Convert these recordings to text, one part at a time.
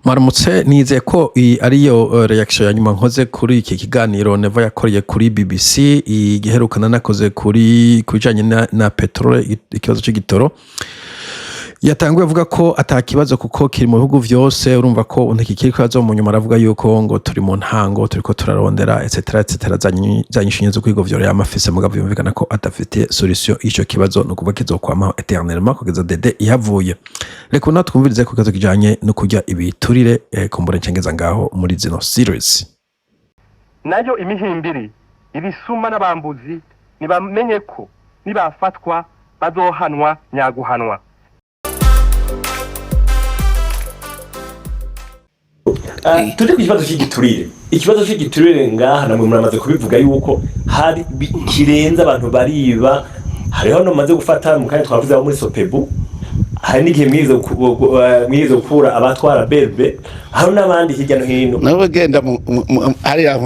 Maramutse nizeye ko ariyo reaction ya nyuma nkoze kuri iki kiganiro Neva yakoreye kuri BBC igiherukana nakoze kuri kujanye na petrole ikibazo c'igitoro yatanguye avuga ko atakibazo kuko kiri mu bihugu vyose urumva ko untekikiri kwazo mu nyuma aravuga yuko ngo turi mu ntango turiko turarondera etc zanyishinye zo kwigo vyo yamafise mugabo yumvikana ko atafite solution ico kibazo no kuva kizokwama eternellement kugeza dede yavuye reko natwumvirize ku kazo kijanye no kujya ibiturire kumbura ncengeza ngaho muri zino series nayo imihimbiri ibisuma n'abambuzi nibamenye ko nibafatwa bazohanwa nyaguhanwa. Turi ku ikibazo cy'igiturire ngaha namwe muramaze kubivuga yuko hari kirenza abantu bariba hariho no maze gufata mu kanya twavuze muri Sopebu hari n'igihe mwize gukura abatwara berbe hari n'abandi hirya no hino nawe genda hariya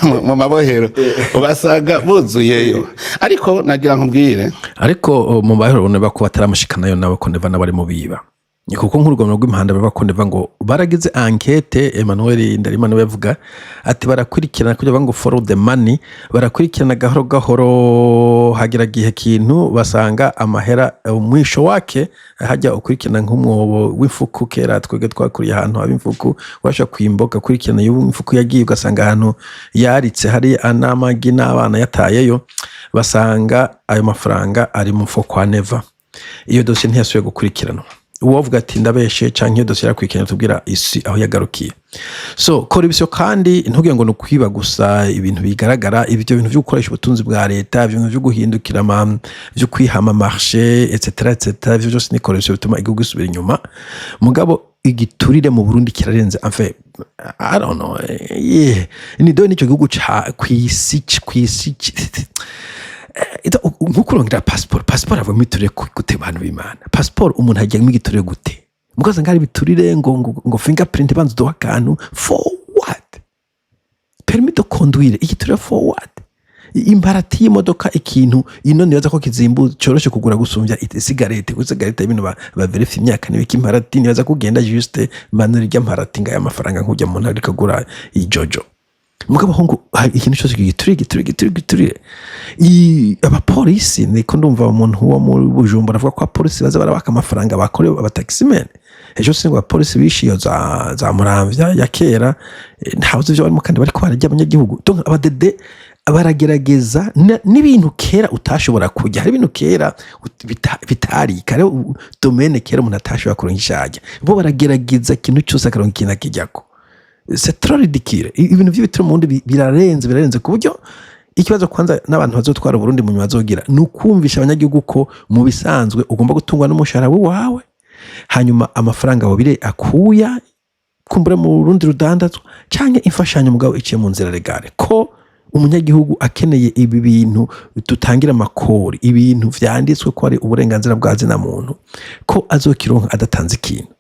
mu mabohero ubasaga buzuyeyo ariko nagira nkubwire ariko mu bahero ne bako bataramushikanayo nawe ko Neva nabari mu biba ni kuko nk'urugomero rw'imihanda bako Neva ngo baragize enquête Emmanuel Ndarimana yavuga ati barakurikirana kugira ngo follow the money barakurikirana gahoro hagira gihe kintu basanga amahera umwisho wake hajya ukurikirana nk'umwobo w'imfuku kera twege twakuriye ahantu abimfuku washa kwimboka kurikirana y'imfuku yagiye ugasanga ahantu yaritse hari anamagi n'abana yatayeyo basanga ayo mafaranga ari mu mfuko kwa Neva iyo dossier ntiyasuye gukurikirana uwavuga ati ndabeshe canke dosiye yakwikenya tubwira isi aho yagarukiye so koribisyo kandi ntugiye ngo nukwiba gusa ibintu bigaragara ibyo bintu byo gukoresha ubutunzi bwa leta ibintu byo guhindukira byo kwihama marché etc ibyo byose ni koribisyo bituma igihugu gisubira inyuma mugabo igiturire mu Burundi kirarenze enfin I don't know ni do nicyo gihugu ca kwisi nkukurongera passport ava miturire gute bantu b'Imana passport umuntu hajya migiturire gute mukaza ngari biturire ngo fingerprint banzu do akantu for what permis de conduire igiturire for what imparati y'imodoka ikintu ino nibaza ko kizimbu coroshe kugura gusumbya isigarete kuzigarete ibintu ba verify imyaka nibiki imparati nibaza kugenda juste manuri y'amparati ngaya amafaranga nkujya mu ntari kagura ijojo mugabo hongo ikintu cyose giturire abapolisi niko ndumva umuntu wo mu Bujumbura avuga ko abapolisi baza barabaka amafaranga bakore abataximen ejo singo abapolisi bishiyo za Muramvya ya kera ntabuze byo barimo kandi bariko barajya abanyagihugu donc abadede baragerageza n'ibintu kera utashobora kujya hari ibintu kera bitari kare domaine kera umuntu atashobora kuronka bo baragerageza ikintu cyose akaronka ikintu akijyako c'est trop ridicule ibintu by'ibitiro mu Burundi birarenze ku buryo ikibazo kwanza n'abantu bazotwara Burundi mu nyuma zogira nukumvisha abanyagihugu ko mu bisanzwe ugomba gutungwa n'umushahara wawe hanyuma amafaranga wabire akuya kumbura mu Burundi rudandazwa canke imfashanyo mugabo iciye mu nzira legale ko umunyagihugu akeneye ibi bintu tutangira amakori ibintu vyanditswe ko ari uburenganzira bwa zina muntu ko azokironka adatanze ikintu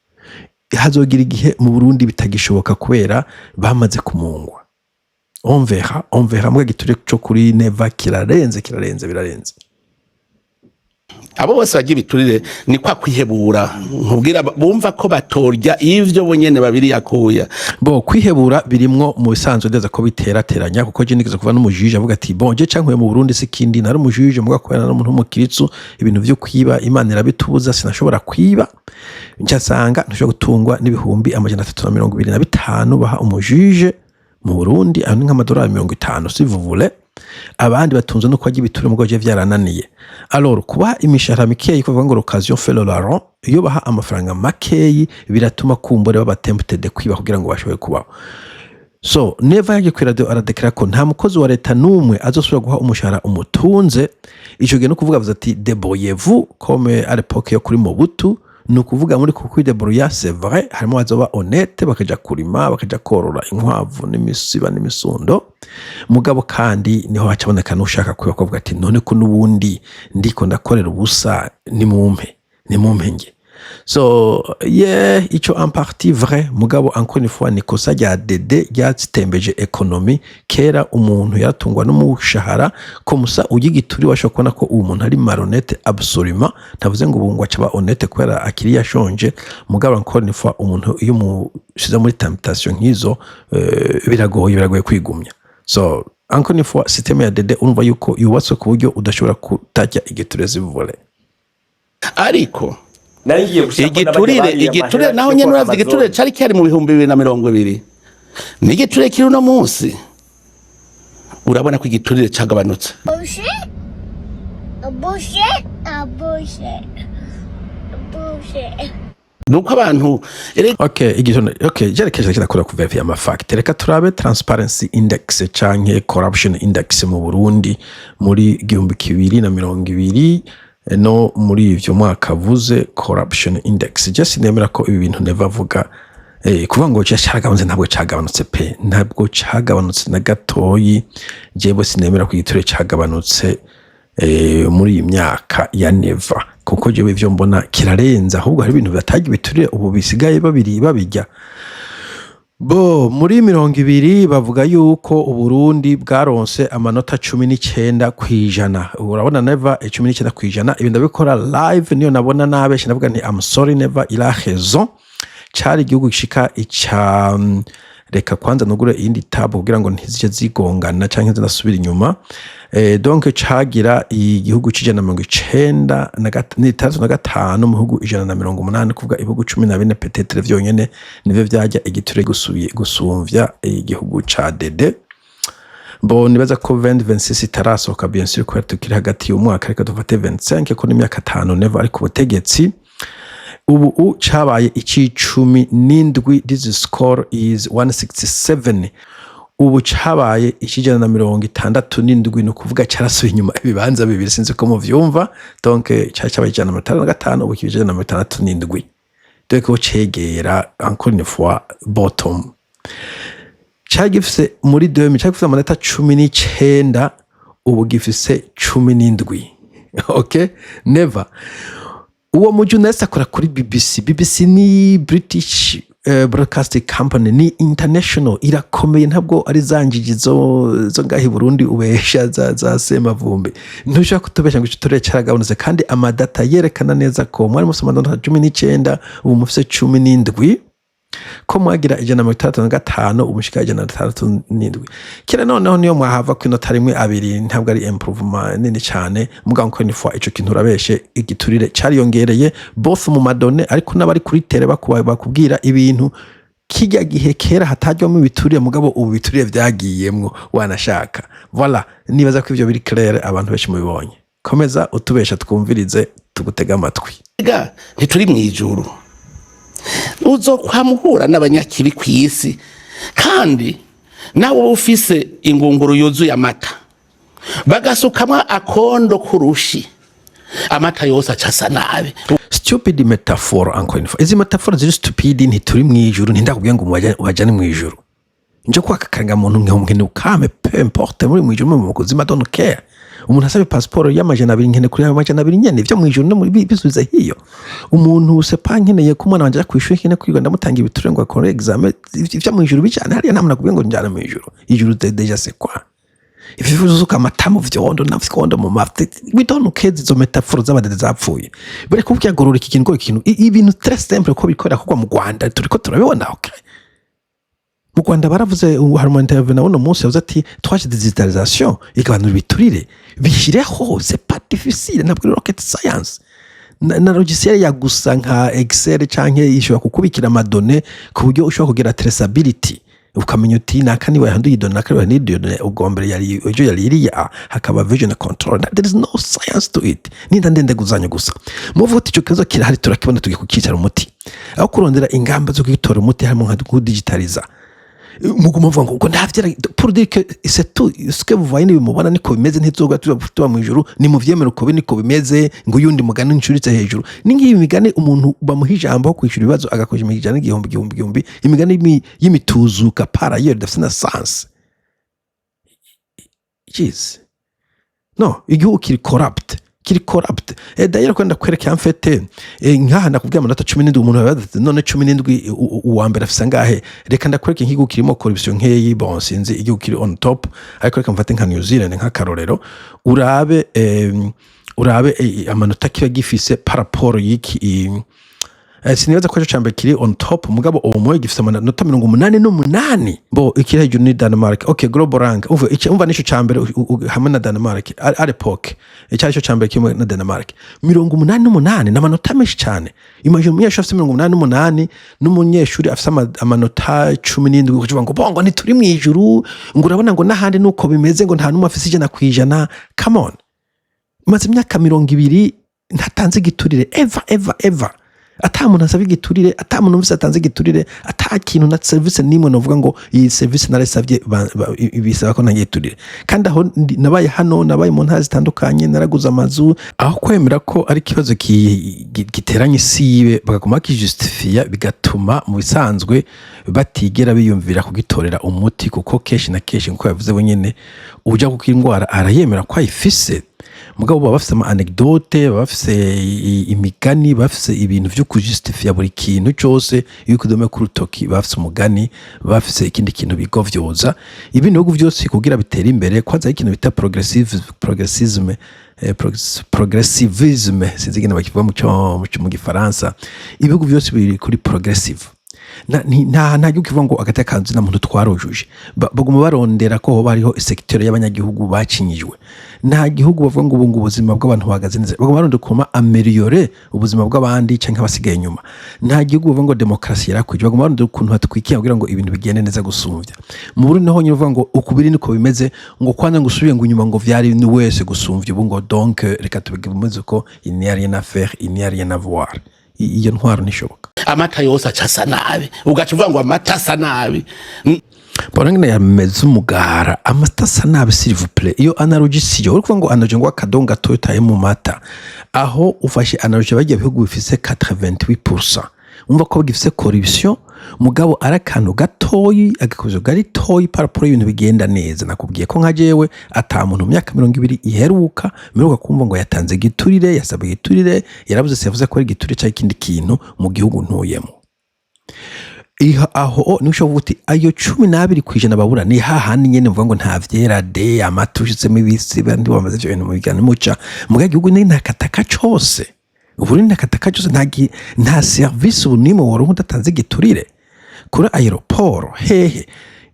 hazogira igihe mu Burundi bitagishoboka kubera bamaze kumungwa on verra mwe giturire cyo kuri Neva kirarenze birarenze abo bose bagiye biturire ni kwa kwihebura nkubwira bumva ko batorya ivyo bonyene babiri yakuya bo kwihebura birimwo mu bisanzwe ndeza ko biterateranya kuko je nigeze kuva n'umujije avuga ati bon je cankuye mu Burundi sikindi nari umujije muga kwera n'umuntu w'umukiritsu ibintu byo kwiba Imana irabitubuza sinashobora kwiba ncasanga ntushobora gutungwa n'ibihumbi 325 baha umujije mu Burundi ari nk'amadolari 50 si vous voulez abandi batunze no kwaje biture mu goje vyarananiye alors kuba imishahara mikeyi kuvuga ngo l'occasion fait le larron iyo baha amafaranga makeyi biratuma kumbore baba tempted kwiba kugira ngo bashobore kubaho so Neva yaje kwira aradeklara ko nta mukozi wa leta numwe azosubira guha umushahara umutunze ico gihe no kuvuga ati débrouillez-vous comme à l'époque yo kuri Mobutu no kuvuga muri kuko débrouiller c'est vrai harimo azoba honnête bakaja kurima bakaja korora inkwavu n'imisiba n'imisundo mugabo kandi niho hacaboneka nushaka kwiba kuvuga ati none ko nubundi ndiko ndakorera ubusa ni mumpe nge so ico en partie vrai mugabo encore une fois nikosa rya dede ryatembeje economy kera umuntu yaratungwa n'umushahara ko musa ugigituri washobora kubona ko uwo muntu ari malhonnête absolument ntavuze ngo ubungwa caba honnête kubera akiri yashonje mugabo encore une fois umuntu iyo mushize muri temptation nk'izo biragoye kwigumya so encore une fois système ya dede urumva yuko yubatswe ku buryo udashobora kutajya igiturezi vole ariko igiturire naho nyene uravye igiturire cari cyari mu 2020 n'igiturire kiri uno munsi urabona ko igiturire cagabanutse nuko abantu jerekeje kirakora ku verify amafakte reka turabe transparency index canke corruption index mu Burundi muri 2020 no muri ivyo mwaka vuze corruption index just nemera ko ibi bintu neva vuga kuvuga ngo cyagabanutse ntabwo cyagabanutse na gatoyi jewe sinemera ko igiture cyagabanutse muri iyi myaka ya neva kuko jewe ivyo mbona kirarenza ahubwo hari ibintu batagiye biturire ubu bisigaye babijya bo muri 20 bavuga yuko Uburundi bwaronse amanota 19 kwijana urabona neva 19 kwijana ibintu bikora live niyo nabona nabeshe navuga nti I'm sorry never il a raison cyari igihugu gishika ica reka kwanza nugure iyindi tab kugira ngo ntizije zigongana canke zinasubira inyuma donc cagira igihugu cijana 95 mu bihugu 180 kuvuga ibihugu 14 peut-être vyonyene nivyo vyajya igiture gusumvya igihugu ca dede bo nibaza ko 2026 tarasohoka bien sûr ko tukiri hagati y'umwaka reka dufate 25 ko n'imyaka 5 never ari ku butegetsi ubu cabaye icicumi n'indwi this score is 167 ubu cabaye ikijana na 67 no kuvuga carasuye inyuma ibibanza bibiri sinzi ko mu vyumva donc cabaye ijana na 55 ubu kijana na 67 donc ko cegera encore une fois bottom cagifise muri 2000 cagifise amanota 19 ubu gifise 17 okay never uwo mujunesi akora kuri BBC ni British Broadcasting Company ni international irakomeye ntabwo ari zanjiji zo ngahi Burundi ubesha za Semavumbi ntushaka kutubesha ngo igiturire cyaragabanutse kandi amadata yerekana neza ko mwari musoma amanota 19 ubu mufise 17 ko mwagira 165 umushika 167 kira noneho niyo mwahava ku inota rimwe abiri ntabwo ari improvement nini cyane muga ngo ni fois ico kintu urabeshe igiturire cyari yongereye both mu madone ariko nabari kuri tere bakubwira ibintu kijya gihe kera hatajyamo ibiturire mugabo ubu biturire vyagiyemwo wanashaka voilà nibaza ko ivyo biri clair abantu benshi mubibonye komeza utubesha twumvirize tugutega amatwi ntituri mwijuru uzo kwamuhura n'abanyakibi kw'isi kandi nawe ufise ingunguru yuzuye amata bagasukamwa akondo kurushi amata yose acasa nabi stupid metaphor encore une fois izi metaphor ziri stupid ntituri mwijuru ntindakubwiye ngo wajane mwijuru nje kwakakanga muntu nk'umwe ukame peu importe muri mwijuru mu kuzima don't care umuntu asabe passport y'amajana 2 nkene kuri amajana 2 nyene byo mwijuru no bisubiza hiyo umuntu sepa nkeneye kumwana wanje kwishura nkene kwiga ndamutanga ibiture ngo akore examen byo mwijuru bicane hariya namuna kubwiye ngo njana mwijuru ijuru deja c'est quoi ififuzuka amatamu vyondo navikondo mu mafte we don't care izo metaphor z'abadede zapfuye bari kubwiye gorora iki kintu ibintu très simple ko bikorera kugwa mu Rwanda turiko turabibona okay mu Rwanda baravuze harimo interview nabona umunsi yavuze ati twaje digitalisation ikabanura biturire bishireho c'est pas difficile ntabwo rocket science na logiciel ya gusa nka Excel canke ishobora kukubikira amadone ku buryo ushobora kugira traceability ukamenya uti nakani wahanduye idone nakani wahanduye idone ugombere yari ejo yari iriya hakaba vision control there is no science to it ninda ndende guzanya gusa muvuga icyo kibazo kirahari turakibona tugiye kukicara umuti aho kurondera ingamba zo kwitora umuti harimo nka digitaliza muguma vuga ngo ndavyera pour dire que c'est tout ce que vous voyez bimubona niko bimeze ntizoga tuba mu ijuru ni mu vyemero ko niko bimeze ngo yundi mugani ncuritse hejuru ningiye imigane umuntu bamuhije ambo kwishura ibibazo agakoje imigane igihumbi imigane y'imituzuka para ailleurs dafite na sens jeez no igihugu kiri corrupt kiri corrupt d'ailleurs kwenda kwereka amfete nkaha ndakubwiye amanota 17 umuntu yabaze none 17 uwa mbere afisa ngahe reka ndakwereka igihugu kirimo corruption nkeyi bon sinzi igihugu kiri on top ariko reka mfate nka New Zealand nka karorero urabe amanota kiba gifise par rapport y'iki sinibaza ko cyambe kiri on top mugabo uwo gifise amanota 88 bo ikiri hejuru ni Denmark okay global rank umva nico cyambere hamwe na Denmark à l'époque icyari cyo cyambere kimwe na Denmark 88 n'amanota menshi cyane imagine umunyeshuri afite 88 n'umunyeshuri afite amanota 17 kuvuga ngo bongo ni turi mu ijuru ngo urabona ngo nahandi nuko bimeze ngo nta numwe afite 100% come on maze imyaka 20 ntatanze giturire ever atamuntu asaba igiturire atamuntu wese atanze igiturire atakintu na service nimwe novuga ngo iyi service naresavye ibisaba ko ntagiturire kandi aho nabaye hano nabaye mu ntara zitandukanye naraguza amazu aho kwemera ko ari kibazo giteranye sibe bagakoma kijustifia bigatuma mu bisanzwe batigera biyumvira kugitorera umuti kuko keshi na keshi nko yavuze bonyene uja kukingwara arayemera ko ayifise mugabo baba bafise ama anecdote baba bafise imigani bafise ibintu byo kujustifia buri kintu cyose yuko dome ku rutoki bafise umugani bafise ikindi kintu bigovyoza ibintu bigo byose kugira bitera imbere kwanza ikintu bita progressivisme sinzi gene bakivuga mu gifaransa ibigo byose biri kuri progressive nta yuko ngo agatakanzu na muntu twarojuje baguma barondera ko bariho secteur y'abanyagihugu bacinyijwe nta gihugu bavuga ngo ubu ubuzima bw'abantu bahagaze neza baguma barondera kuma améliorer ubuzima bw'abandi canke abasigaye inyuma nta gihugu bavuga ngo demokrasi yarakuje baguma barondera ukuntu hatwikiye kugira ngo ibintu bigende neza gusumvya mu Burundi naho nyine bavuga ngo ukubiri niko bimeze ngo kwanza ngo usubiye ngo inyuma ngo vyari ni wese gusumvya ubu ngo donc reka tubigeze ko il n'y a rien à faire il n'y a rien à voir iyo ntwaro nishoboka amata yose acasa nabi ugacuvuga ngo amata asa nabi Borangene yameze umugara amata asa nabi s'il vous plaît iyo analogie siyo urikuvuga ngo analogie ngo akadonga totaye mu mata aho ufashe analogie bagiye bihugu bifise 88% umva ko gifise corruption mugabo arakantu gatoyi agakozo gari toyi paraporo y'ibintu bigenda neza nakubwiye ko nkajewe ata muntu mu myaka 20 iheruka miruka kumva ngo yatanze giturire yasabye giturire yarabuze se yavuze ko ari giturire cya ikindi kintu mu gihugu ntuyemo aho nisho vuti ayo 12% babura ni hahandi nyene mvuga ngo nta vyera de amatushitsemo ibisi bandi bamaze cyo ibintu mu bigana muca mu gihugu ni nakataka cyose ubu ni nakataka cyose nta service ubunimo woro udatanze giturire kuri aeroport hehe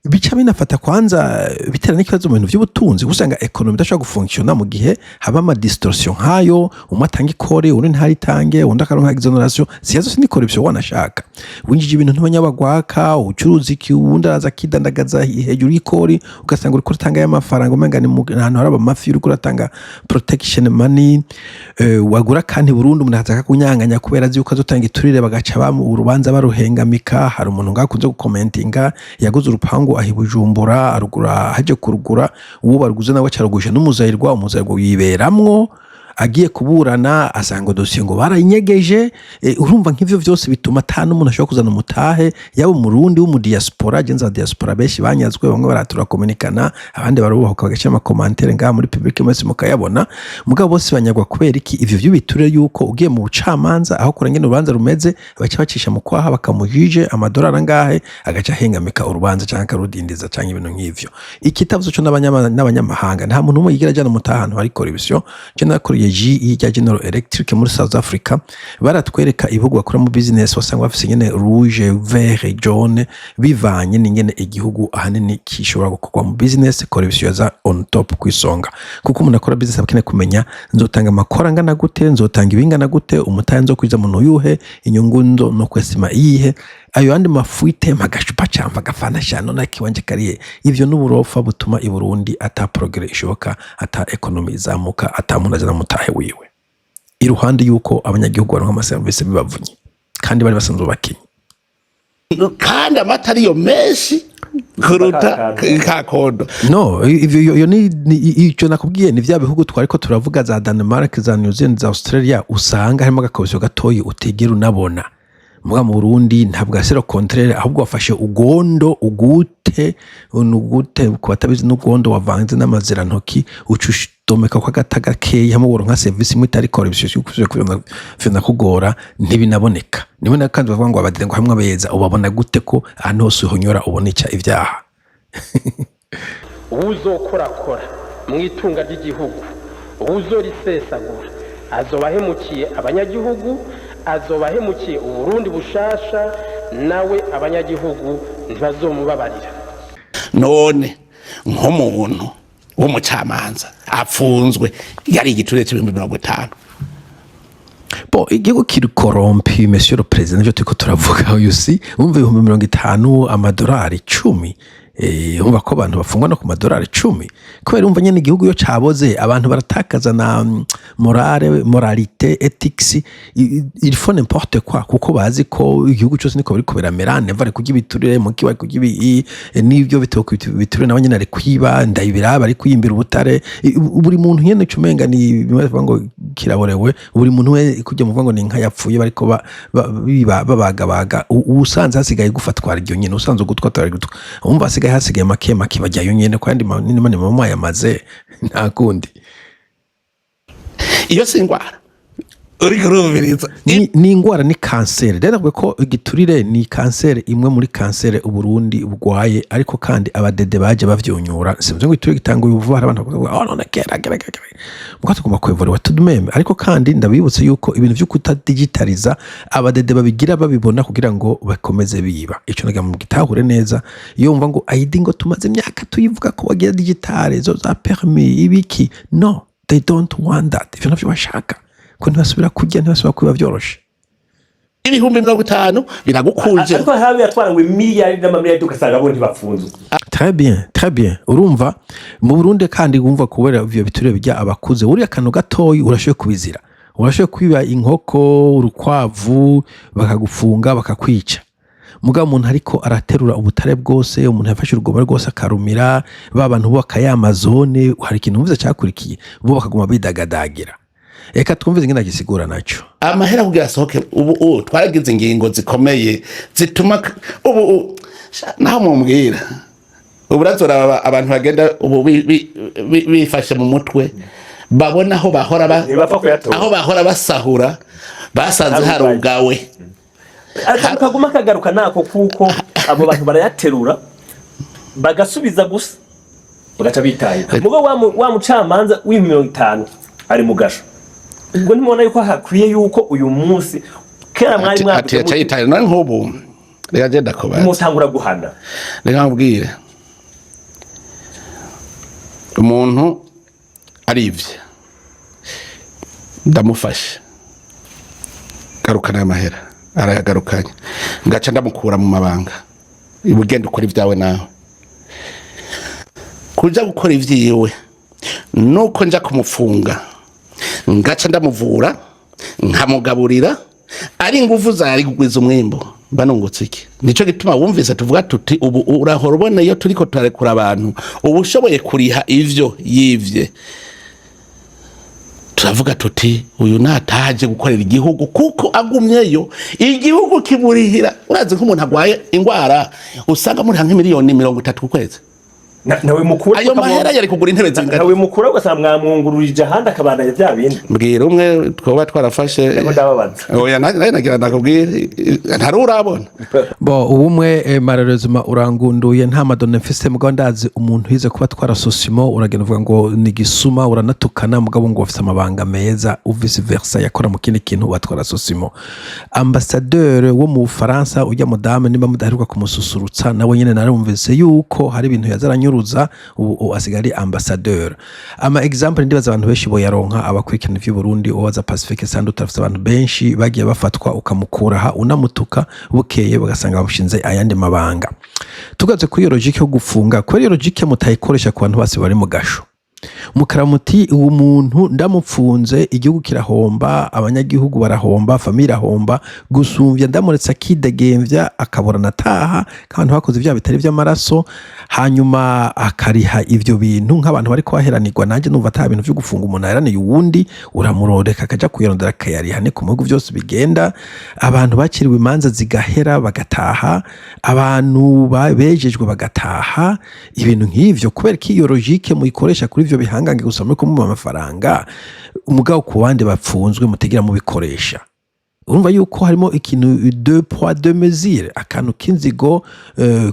bica binafata kwanza bitera n'ikibazo mu bintu by'ubutunzi usanga economy idashobora gufunctiona mu gihe haba ama distortion hayo umatanga ikore uri ntari tange undi akaronka exoneration siyazo sindi corruption wanashaka winjije ibintu ntibanyabagwaka ucuruzi ki undi araza kidandagaza hejuru y'ikori ugasanga uri kurutanga y'amafaranga umenga ni ahantu haraba mafi uri kuratanga protection money wagura kandi Burundi umuntu azaka kunyanganya kubera azi uko azotanga iturire bagaca bamu urubanza baruhengamika hari umuntu ngakunze gukomentinga yaguze urupangu ahi Bujumbura arugura haje kurugura uwo baruguze nawe caruguje n'umuzayirwa yiberamwo agiye kuburana asanga dosiye ngo barayinyegeje urumva nk'ivyo vyose bituma atanu umuntu ashobora kuzana umutahe yabo Murundi wo mu diaspora genza diaspora beshi banyazwe bamwe baratura komunikana abandi barubahuka bagaca ama commentaire nga muri public mwese mukayabona mugabo bose banyagwa kubera iki ivyo by'ubiture yuko ugiye mu bucamanza aho kurangene urubanza rumeze baca bacisha mu kwaha bakamujije amadolari angahe agaca hengamika urubanza canke karudindiza canke ibintu nk'ivyo ikitavuzo cyo n'abanyamahanga nta muntu umwe yigira jana mutahano hari corruption cyo nakuriye ya General Electric muri South Africa baratwereka ibihugu bakora mu business wasanga bafise nyene rouge vert jaune bivanye n'ingene igihugu ahanini kishobora gukorwa mu business corruption za on top kwisonga kuko umuntu akora business abakene kumenya nzotanga amakora ngana gute nzotanga ibingana gute umutaye nzo kwiza muntu yuhe inyungu ndo no kwesima iyihe ayo andi mafuite magashupa cyamva gafana cyane nakiwanje kariye ivyo n'uburofa butuma i Burundi ata progress ishoboka ata economy izamuka ata muntu azana mutahe wiwe iruhande yuko abanyagihugu baronka ama service bibavunye kandi bari basanzwe bakinyi kandi amata ariyo menshi kuruta kakondo no ivyo ni icyo nakubwiye ni vya bihugu twariko turavuga za Denmark za New Zealand za Australia usanga harimo agakobyo gatoyi utegera unabona muga mu Burundi ntabwo asero contraire ahubwo wafashe ugondo ugute ku batabizi n'ugondo wavanze n'amazira ntoki kudomeka kwa gataga keyi hamwe woronka service imwe itari corruption kuvyo kugora ntibinaboneka niwe nakandi bavuga ngo abadede ngo hamwe abeza ubabona gute ko ahantu hose uhonyora ubonica ivyaha uzokorakora mu itunga ry'igihugu uzorisesagura azobahemukiye abanyagihugu azobahemukiye uburundi bushasha nawe abanyagihugu ntibazomubabarira none nk'umuntu w'umucamanza apfunzwe yari igiturire c'ibihumbi 50 Bon, igihugu kiri corrompi monsieur le président nivyo turiko turavuga uyu si umva 50 amadolari 10 umva ko abantu bafungwa no ku madolari 10 kubera umva nyene igihugu yo caboze abantu baratakaza na moralité ethics il faut n'importe quoi kuko bazi ko igihugu cyose niko biri kuberamera neva ari kugira ibiturire mu kiba kugira n'ibyo bitoko biturire nabanyene ari kwiba ndayibira bari kuyimbira ubutare buri muntu nyene cumenga ni bivuga ngo kiraborewe buri muntu we kujya muvuga ngo ni nka yapfuye bariko babagabaga usanze hasigaye gufatwa iryo nyene usanze gutwatwa umva hasigaye make bajyayo nyene kandi mani mama yamaze nta kundi iyo singwara uri kurumviriza ni ingwara ni kanseri rero navuga ko igiturire ni kanseri imwe muri kanseri uburundi bugwaye ariko kandi abadede baje bavyonyura simvuze ngo iturire gitanga ubuvuga hari abantu bavuga oh none kera muko tugomba kwevura tudumeme ariko kandi ndabibutse yuko ibintu byo kutadigitaliza abadede babigira babibona kugira ngo bakomeze biba ico naga mu gitahure neza iyo umva ngo ID ngo tumaze imyaka tuyivuga ko bagira digitale zo za permis ibiki no they don't want that ivyo navyo bashaka ko ntibasubira kujya ntibasubira kuba byoroshe ibihumbi 50 biragukuje ariko habi yatwara ngo miliyari n'amamiliyari ugasanga bo ntibafunzwe très bien urumva mu Burundi kandi wumva kubera ivyo biturire bijya abakuze uri akantu gatoyi urashoye kubizira urashoye kwiba inkoko urukwavu bakagufunga bakakwica mugabo umuntu ariko araterura ubutare bwose umuntu yafashe urugoba rwose akarumira babantu bo bakayamazone hari ikintu mvuze cyakurikiye bo bakaguma bidagadagira eka twumvize ngena gisigura naco amahera kugira sohoke ubu twaragize ingingo zikomeye zituma ubu naho mumbwira ubu razora abantu bagenda ubu bifashe mu mutwe babona aho bahora basahura basanze harugawe kaguma kagaruka nako kuko abo bantu barayaterura bagasubiza gusa bagaca bitaye mugo wa mucamanza w'50 ari mu gasho ubwo nimubona yuko hakwiye yuko uyu munsi kera mwari ati yitaye none nk'ubu reka genda ko bati mutangura guhana reka mbwire umuntu arivye ndamufashe garukana amahera arayagarukanye ngaca ndamukura mu mabanga ibugenda ukora ivyawe nawe kuja gukora ivyiwe nuko nja kumufunga ngaca ndamuvura nkamugaburira ari ingufu zari kugwiza umwimbo banungutse iki nico gituma wumvise tuvuga tuti ubu urahora ubona iyo turiko turarekura abantu ubu ushoboye kuriha ivyo yivye turavuga tuti uyu nataje gukorera igihugu kuko agumyeyo igihugu kiburihira urazi ko umuntu agwaye ingwara usanga muri hanke miliyoni 30 ku kwezi nawe mukuru ayo mahera yari kugura intebe zingana nawe mukuru ugasanga mwamwungururije ahandi akabandanya bya bindi mbwira umwe twoba twarafashe oya nagira nakubwira ntarurabona bo ubumwe malheureusement urangunduye nta madone mfise mugabo ndazi umuntu hize kuba twarasosimo uragenda uvuga ngo ni gisuma uranatukana mugabo ngo ufise amabanga meza vice versa yakora mu kindi kintu watwara sosimo ambassadeur wo mu Faransa ujya mudame nimba mudaheruka kumususurutsa nawe nyene narumvise yuko hari ibintu yazaranye ubu asigari ambassadeur ama example ndibaza abantu benshi boyaronka abakwikana ivyo Burundi owaza Pacifique sandu tarafite abantu benshi bagiye bafatwa ukamukuraha unamutuka bukeye bagasanga bamushinze ayandi mabanga tugaze kuri logique yo gufunga kuri logique mutayikoresha ku bantu bose bari mu gasho mukaramuti uwo muntu ndamupfunze igihugu kirahomba abanyagihugu barahomba famille ahomba gusumvya ndamuretse akidegemvya akabora nataha kandi bakoze ivya bitari vy'amaraso hanyuma akariha ivyo bintu nk'abantu bari kwaheranirwa nanje numva ata bintu byo gufunga umuntu yaraniye uwundi uramurondeka akaja kuyarondera kayari hane ku mugo byose bigenda abantu bakiriwe imanza zigahera bagataha abantu bejejwe bagataha ibintu nk'ivyo kubera ko iyo logique muyikoresha kuri ivyo ibihangange gusa muri kumuha amafaranga umugabo ku bandi bapfunzwe mutegera mu bikoresha urumva yuko harimo ikintu deux poids deux mesures akantu k'inzigo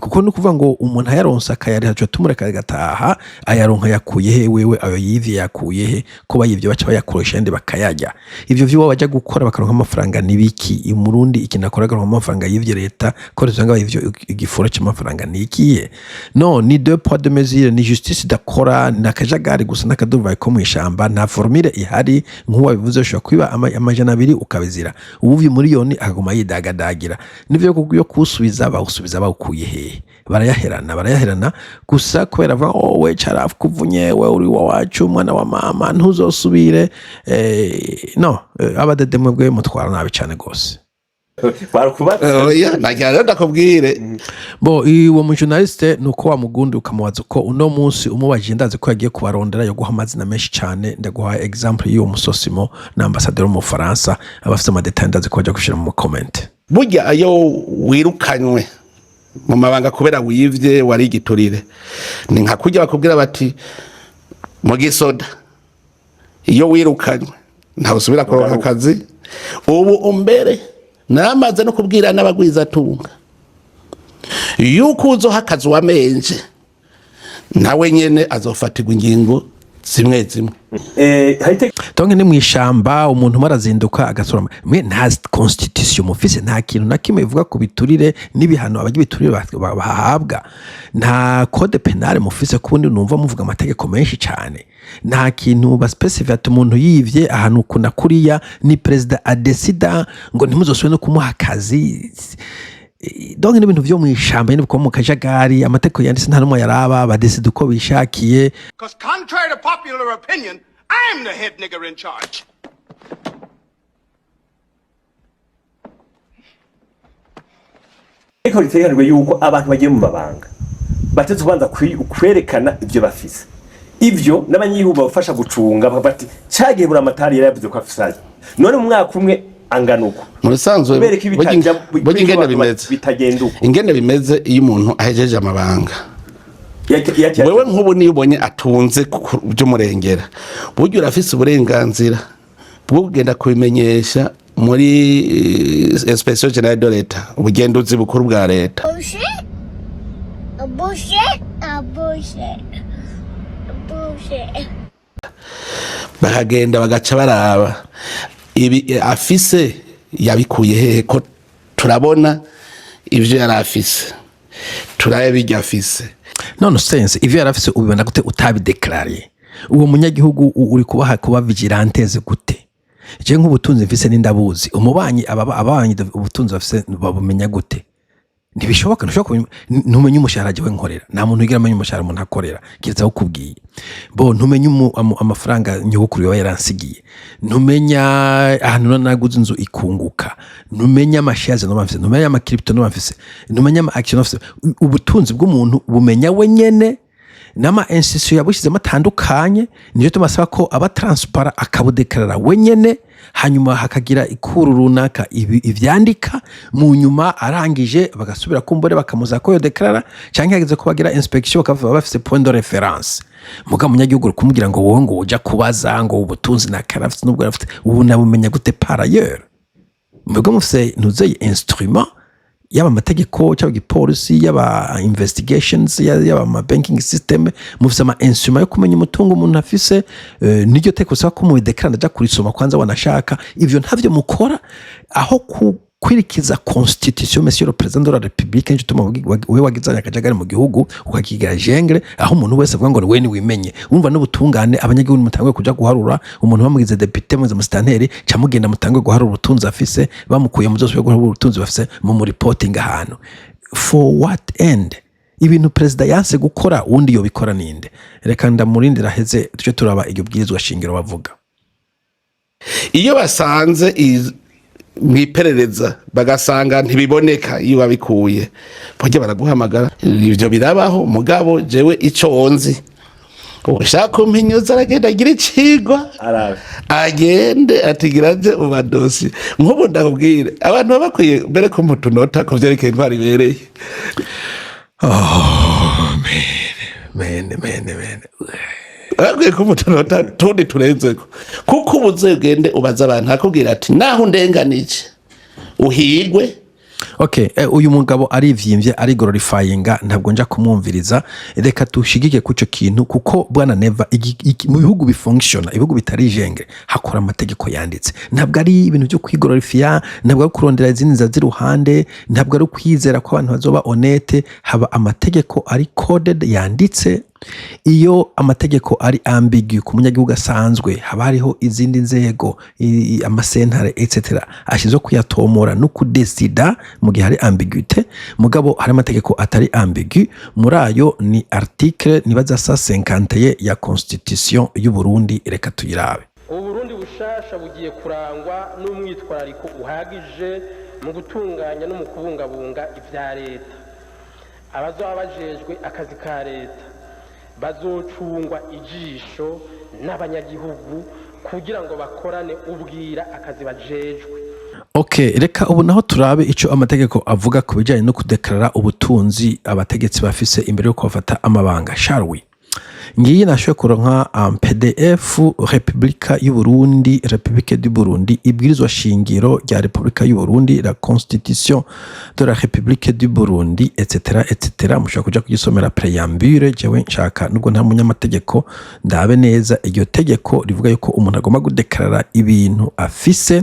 kuko no kuvuga ngo umuntu ayaronsa akayariha cyo tumureka gataha ayaronka yakuye he wewe ayo yivye yakuye he ko bayivye baca bayakoresha ndi bakayajya ivyo vyo bajya gukora bakaronka amafaranga nibiki mu Burundi ikinakoraga amafaranga yivye leta ko rezanga bayivyo igiforo cy'amafaranga nikiye no ni deux poids deux mesures ni justice dakora nakajagari gusa nakaduvaye ko mu ishamba nta formule ihari nk'uwa bivuze ushobora kwiba amajana 2 ukabizira ubuvye miliyoni akaguma yidagadagira nivyo kuguyo kusubiza bawukuye he barayaherana gusa kubera va we carafu kuvunye we uri wacu umwana wa mama ntuzosubire no abadede mwebwe mutwara nabi cyane gose oya najya ndakubwire bo uwo mu journaliste nuko wa mugundi ukamubaza uko uno munsi umubaje ndazi ko yagiye kubarondera yo guha amazina menshi cyane ndaguha example y'uwo musosimo na ambassadeur mu Faransa abafite amadetail ndazi ko bajya gushira mu comment burya ayo wirukanywe mu mabanga kubera wivye wari igiturire ni nka kujya bakubwira bati mu gisoda iyo wirukanywe nta usubira kuronka akazi ubu umbere namaze no kubwira n'abagwiza tunga yuko uzoha akazi wamenje nawe nyene azofatirwa ingingo zimwe tonge ni mwishamba umuntu marazinduka agasura mwe nta constitution mufise nta kintu nakimwe bivuga ku biturire n'ibihano abagiye biturire bahabwa nta code penal mufise kundi numva muvuga amategeko menshi cyane nta kintu ba specific umuntu yivye ahantu kuna kuriya ni president adesida ngo ntimuzosubire no kumuha akazi donc n'ibintu vyo mwishamba nyine biko mu kajagari amategeko yanditse nta numwe yaraba badesida uko bishakiye because contrary to popular opinion I am the head nigger in charge. Eko riteganirwe yuko abantu bagiye mu mabanga batetse kubanza kwerekana ibyo bafise ivyo n'abanyihuba bafasha gucunga bati cyagiye bura amatari yaravuze ko afise none mu mwaka umwe anganuko musanzwe ingene bimeze iyo umuntu ahejeje amabanga wewe nk'ubu niyo ubonye atunze by'umurengera buryo urafise uburenganzira bwo kugenda kubimenyesha muri inspection générale de l'État ubugenduzi bukuru bwa leta bakagenda bagaca baraba ibi afise yabikuye hehe ko turabona ivyo yari afise turaye bijya afise none sense ivyo yarafise ubibona gute utabideklariye uwo munyagihugu uri kuba vigilanteze gute je nk'ubutunzi mfise n'indabuzi umubanyi ababanyi ubutunzi bafise babumenya gute ntibishoboka ntumenye umushahara jewe nkorera nta muntu yigira amenye umushahara umuntu akorera kiretse aho kubwiye bo ntumenye amafaranga nyogokuru yawe yaransigiye ntumenya ahantu naguze inzu ikunguka ntumenya amashares no bafise ntumenya ama crypto no bafise ntumenya ama action office ubutunzi bw'umuntu bumenya we nyene nama institution yabushize matandukanye niyo tumasaba ko aba transparent akabudekarara we nyene hanyuma hakagira ikuru runaka ivyandika mu nyuma arangije bagasubira kumbore bakamuza ko yo declara canke hageze ko bagira inspection bakavuga bafise point de référence muga munyagihugu kumubwira ngo wowe ngo uja kubaza ngo ubutunzi na karafite nubwo rafite ubu nabumenya gute par ailleurs muga mufise nuzeye instrument yaba amategeko cyangwa igipolisi yaba investigations yaba banking system mufise ama instrument yo kumenya umutungo umuntu afise niryo teko saba ko mu declara ndaja kurisoma kwanza wanashaka ivyo ntavyo mukora aho kwirikiza constitution monsieur le président de la république nje tuma we wagizanya akajagari mu gihugu ukakigira jengre aho umuntu wese avuga ngo we ni wimenye umva n'ubutungane abanyagihugu mutangwe kuja guharura umuntu bamugize député mu mustanteri camugenda mutangwe guharura ubutunzi afise bamukuye mu zose yo guharura ubutunzi bafise mu reporting ahantu for what end ibintu president yanse gukora undi yo bikora ninde reka ndamurindira heze tuje turaba iryo bwirizwa shingiro bavuga iyo basanze mwiperereza bagasanga ntibiboneka iyo babikuye bajye baraguhamagara ivyo birabaho mugabo jewe ico onzi ushaka umpinyuza aragenda agira icigwa agende atigiraje ubadosi nk'ubu ndakubwire abantu babakwiye mbere ko mutunota ko vyerekeye intwari ibereye oh man agwe kumutonota tundi turenzeko kuko ubuzegende ubaza abantu akubwira ati naho ndenganije uhigwe. Okay, uyu mugabo arivyimbye ari glorifyinga ntabwo nja kumwumviriza. Reka tushigike kuco kintu kuko bwana Neva mu bihugu bifunctiona, ibihugu bitari jenge hakora amategeko yanditse. Ntabwo ari ibintu byo kwigorifya, ntabwo ari kurondera izindi ziri ruhande, ntabwo ari kwizera ko abantu bazoba honnête. Haba amategeko ari coded yanditse. Iyo amategeko ari ambigu ku munyagihugu asanzwe haba hariho izindi nzego amasentare etc ashizo kuyatomora no kudesida mu gihe hari ambiguité. Mugabo hari amategeko atari ambigu, muri ayo ni article nibaza 151 ya constitution y'u Burundi. Reka tuyirabe. Uburundi bushasha bugiye kurangwa n'umwitwarariko uhagije mu gutunganya no mu kubungabunga ivya leta. Abazoba bajejwe akazi ka leta bazocungwa ijisho n'abanyagihugu kugira ngo bakorane ubwira akazi bajejwe. Okay, reka ubu naho turabe ico amategeko avuga ku bijanye no kudeklarara ubutunzi abategetsi bafise imbere yo kubafata amabanga. Sharwi ngiye nashoye kuronka PDF Republika y'u Burundi, Republique du Burundi, ibwirizwa shingiro rya Republika y'u Burundi, la Constitution de la République du Burundi etc etc. Mushaka kuja kugisomera preambule. Jewe nshaka nubwo nta munyamategeko ndabe neza iryo tegeko rivuga yuko umuntu agomba gudeklarara ibintu afise,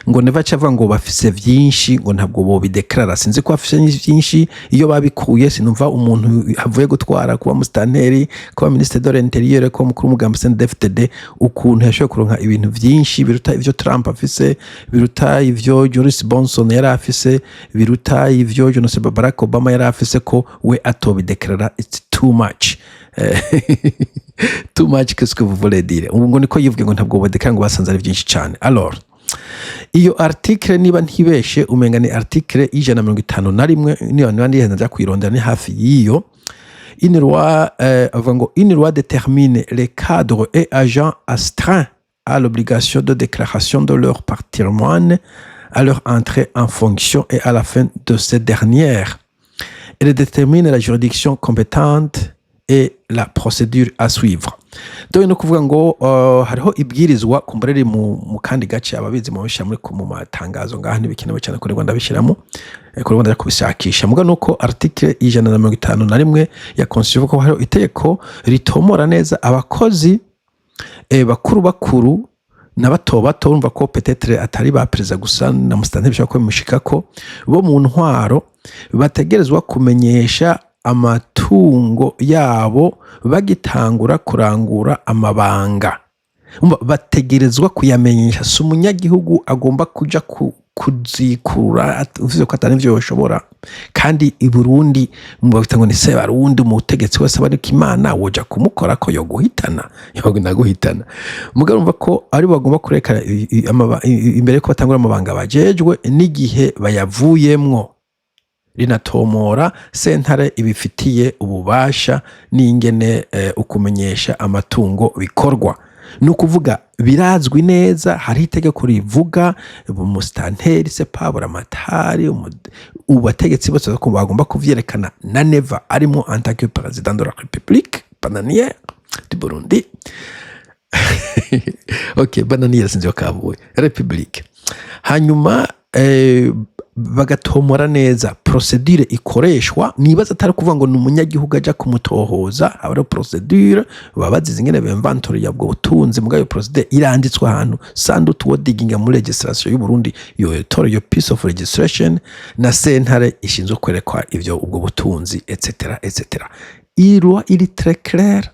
ngo neva cyavuga ngo bafise vyinshi ngo ntabwo bo bideklarara. Sinzi ko afise vyinshi iyo babikuye, sinumva umuntu havuye gutwara kuba mustanteri kuba ministre de l'intérieur ko mukuru mugambo CNDD-FDD ukuntu yashoye kuronka ibintu vyinshi biruta ivyo Trump afise, biruta ivyo Boris Johnson yari afise, biruta ivyo Barack Obama yari afise, ko we atobideklarara. It's too much. Too much, qu'est-ce que vous voulez dire? Ngo niko yivuge ngo ntabwo bodeklarara ngo basanze ari vyinshi cyane. Alors iyo article niba ntibeshe umenga ni article 151 niyo nandi yenda kwirondera ni hafi yiyo. Une loi détermine les cadres et agents astreints à l'obligation de déclaration de leur patrimoine à leur entrée en fonction et à la fin de cette dernière. Elle détermine la juridiction compétente et la procédure à suivre. Donc no kuvuga ngo hariho ibwirizwa kumbarere mu kandi gace ababizi mu bisha muri mu matangazo ngaha ntibikenewe cyane kuri Rwanda bishiramo kuri Rwanda kubishakisha. Muga nuko article 151 ya constitution ko hariho itegeko ritomora neza abakozi bakuru n'abato bato, urumva ko peut-être atari ba perezida gusa na mustanteri bishaka ko mushikako bo mu ntwaro bategerezwa kumenyesha amatungo yabo bagitangura kurangura amabanga. Bategerezwa kuyamenyesha. Si umunyagihugu agomba kuja kuzikura uvuze ko atari byo yoshobora. Kandi i Burundi mu batango ni se barundi mu utegetsi wese bariko Imana woja kumukora ko yo guhitana naguhitana. Mugabo umva ko ari bagomba kureka imbere ko batangura amabanga bajejwe n'igihe bayavuyemwo. Rinatomora sentare ibifitiye ububasha n'ingene ukumenyesha amatungo bikorwa. Nukuvuga birazwi neza, hari itegeko rivuga umustanteri se pabura matari ubategetsi bose ko bagomba kuvyerekana na Neva arimo en tant que président de la République bananière du Burundi. Okay, bananière sinzo kabuye République. Hanyuma bagatomora neza procedure ikoreshwa. Nibaza atari kuvuga ngo numunyagihugu aja kumutohoza, abaro procedure babazize ingene b'inventory yabwo butunzi. Mugayo procedure iranditswe ahantu sandu tuwo digging mu legislation y'u Burundi, yo toro yo piece of legislation na sentare ishinzwe kwerekwa ivyo ubwo butunzi etc etc. Irwa iri très clair.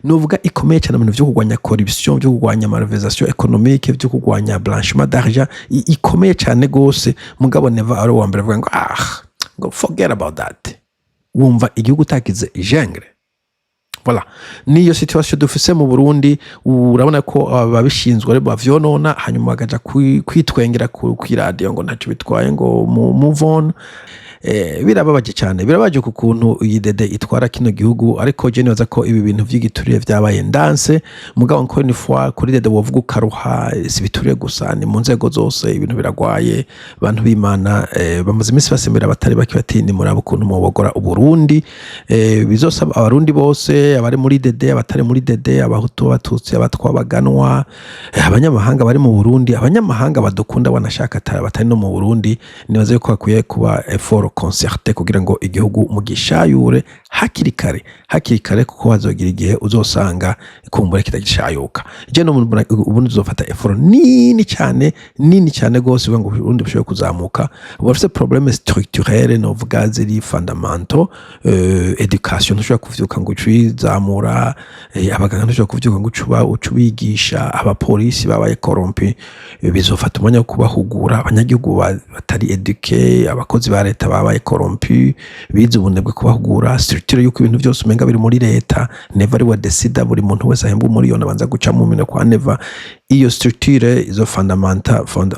Novuga ikomeye cyane mu byo kugwanya corruption, byo kugwanya malversation économique, byo kugwanya blanchiment d'argent, ikomeye cyane gose. Mugabo Neva ari wa mbere avuga ngo forget about that. Wumva igihugu takize jengre. Voilà. Niyo situation dufise mu Burundi, urabona ko ababishinzwe ari bavyonona hanyuma bagaja kwitwengera ku radio ngo ntacyo bitwaye ngo move on. birababaje cyane, birabaje ku kuntu iyi dede itwara kino gihugu. Ariko je nibaza ko ibi bintu vy'igiturire vyabaye ndanse, mugabo encore une fois kuri dede wovuga ukaruha, si biturire gusa, ni mu nzego zose ibintu biragwaye. Abantu b'Imana bamaze iminsi basemera batari baki bati ni murabo ukuntu mubogora Uburundi. Bizosaba abarundi bose, abari muri dede, abatari muri dede, abahutu, abatutsi, abatwa, abaganwa, abanyamahanga bari mu Burundi, abanyamahanga badukunda wanashaka batari no mu Burundi, nibaze ko hakwiye kuba effort concerté kugira ngo igihugu mugishayure hakiri kare kuko hazogira igihe uzosanga kumbure kitagishayuka. Je no ubundi uzofata effort nini cyane gose ngo Burundi bushobore kuzamuka. Bafite problème structurelle no vuga ziri fundamental, education ntushobora kuvyuka ngo ucizamura, abaganga ntushobora kuvyuka ngo ucubigisha, abapolisi babaye corrompu, bizofata umwanya wo kubahugura. Abanyagihugu batari eduqué, abakozi ba leta babaye corrompu, bize ubunebwe kubahugura. Structure yuko ibintu byose umenga biri muri leta, never ari wa decida buri muntu wese ahembwa umuriyoni abanza guca mu mine kwa never. Iyo structure izo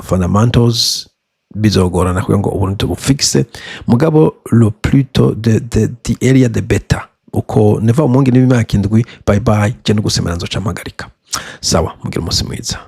fundamentals bizogorana kugira ngo ubuntu tubufixe, mugabo le plutôt the area the better. Uko neva umungi n'imyaka indwi, bye bye, je no gusemera nzoca mpagarika. Sawa, mugira umunsi mwiza.